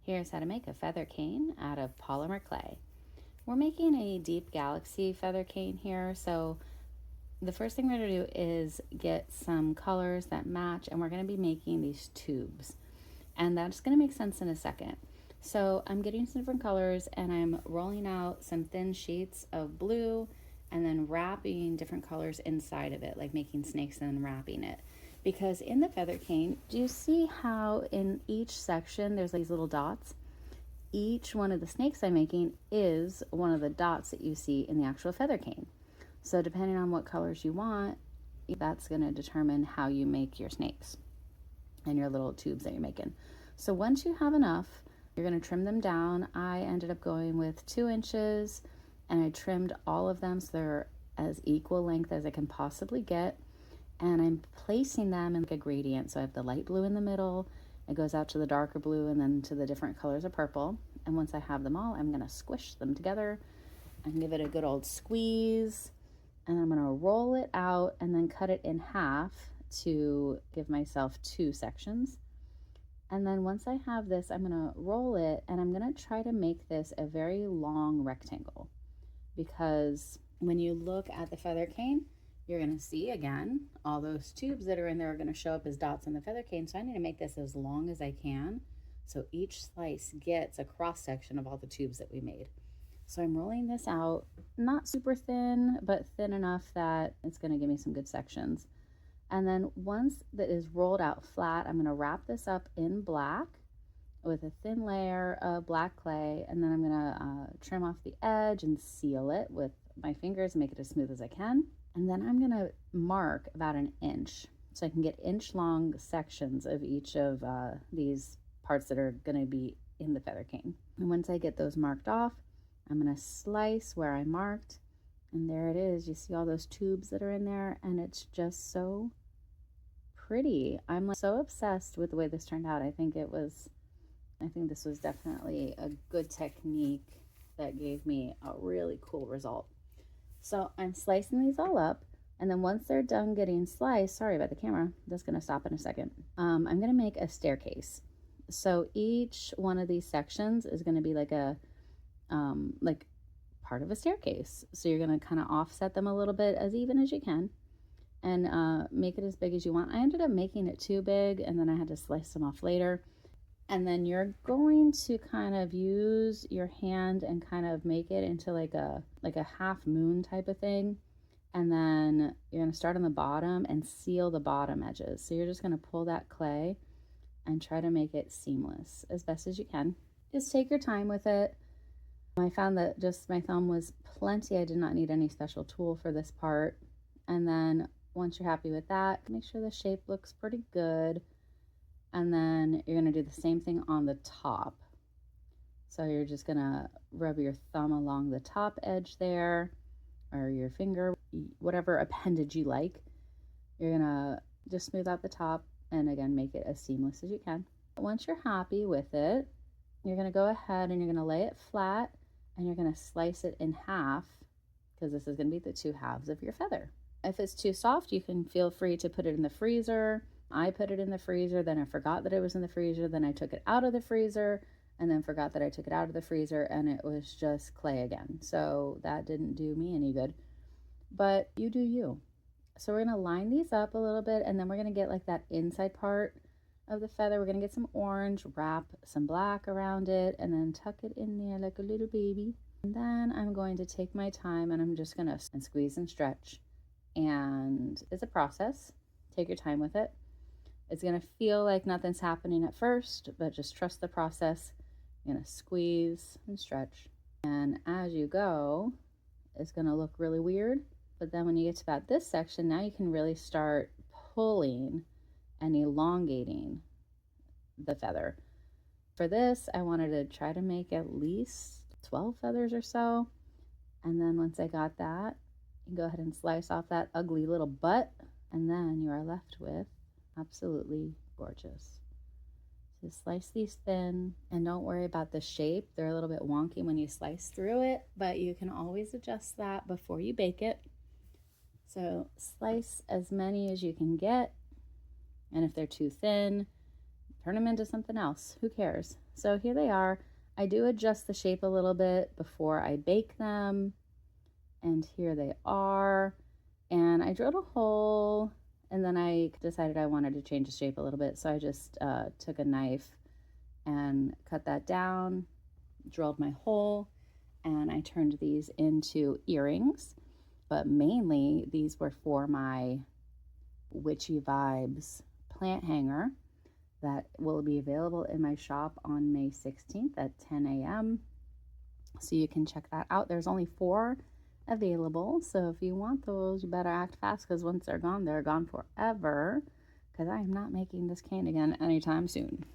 Here's how to make a feather cane out of polymer clay. We're making a deep galaxy feather cane here, so the first thing we're going to do is get some colors that match, and we're going to be making these tubes. And that's going to make sense in a second. So I'm getting some different colors and I'm rolling out some thin sheets of blue and then wrapping different colors inside of it, like making snakes and then wrapping it. Because in the feather cane, do you see how in each section there's these little dots? Each one of the snakes I'm making is one of the dots that you see in the actual feather cane. So depending on what colors you want, that's going to determine how you make your snakes and your little tubes that you're making. So once you have enough, you're going to trim them down. I ended up going with 2 inches and I trimmed all of them so they're as equal length as I can possibly get. And I'm placing them in like a gradient. So I have the light blue in the middle, it goes out to the darker blue and then to the different colors of purple. And once I have them all, I'm going to squish them together and give it a good old squeeze. And I'm going to roll it out and then cut it in half to give myself 2 sections. And then once I have this, I'm going to roll it and I'm going to try to make this a very long rectangle, because when you look at the feather cane, you're going to see again all those tubes that are in there are going to show up as dots on the feather cane. So I need to make this as long as I can so each slice gets a cross section of all the tubes that we made. So I'm rolling this out, not super thin, but thin enough that it's going to give me some good sections. And then once that is rolled out flat, I'm going to wrap this up in black with a thin layer of black clay. And then I'm going to trim off the edge and seal it with my fingers and make it as smooth as I can. And then I'm going to mark about 1 inch so I can get inch-long sections of each of these parts that are going to be in the feather cane. And once I get those marked off, I'm going to slice where I marked, and there it is. You see all those tubes that are in there, and it's just so pretty. I'm like so obsessed with the way this turned out. I think this was definitely a good technique that gave me a really cool result. So I'm slicing these all up, and then once they're done getting sliced, sorry about the camera, that's going to stop in a second. I'm going to make a staircase. So each one of these sections is going to be like a like part of a staircase. So you're going to kind of offset them a little bit as even as you can and make it as big as you want. I ended up making it too big and then I had to slice them off later. And then you're going to kind of use your hand and kind of make it into like a half moon type of thing. And then you're going to start on the bottom and seal the bottom edges. So you're just going to pull that clay and try to make it seamless as best as you can. Just take your time with it. I found that just my thumb was plenty. I did not need any special tool for this part. And then once you're happy with that, make sure the shape looks pretty good. And then you're going to do the same thing on the top. So you're just going to rub your thumb along the top edge there, or your finger, whatever appendage you like. You're going to just smooth out the top and again, make it as seamless as you can. Once you're happy with it, you're going to go ahead and you're going to lay it flat and you're going to slice it in half, because this is going to be the 2 halves of your feather. If it's too soft, you can feel free to put it in the freezer. I put it in the freezer, then I forgot that it was in the freezer, then I took it out of the freezer, and then forgot that I took it out of the freezer, and it was just clay again. So that didn't do me any good, but you do you. So we're going to line these up a little bit, and then we're going to get like that inside part of the feather. We're going to get some orange, wrap some black around it, and then tuck it in there like a little baby. And then I'm going to take my time and I'm just going to squeeze and stretch. And it's a process. Take your time with it. It's going to feel like nothing's happening at first, but just trust the process. You're going to squeeze and stretch. And as you go, it's going to look really weird. But then when you get to about this section, now you can really start pulling and elongating the feather. For this, I wanted to try to make at least 12 feathers or so. And then once I got that, you can go ahead and slice off that ugly little butt. And then you are left with absolutely gorgeous. So slice these thin and don't worry about the shape. They're a little bit wonky when you slice through it, but you can always adjust that before you bake it. So slice as many as you can get. And if they're too thin, turn them into something else. Who cares? So here they are. I do adjust the shape a little bit before I bake them. And here they are. And I drilled a hole, and then I decided I wanted to change the shape a little bit. So I just took a knife and cut that down, drilled my hole, and I turned these into earrings. But mainly these were for my Witchy Vibes plant hanger that will be available in my shop on May 16th at 10 a.m. So you can check that out. There's only 4 available. So if you want those, you better act fast, because once they're gone forever, because I am not making this cane again anytime soon.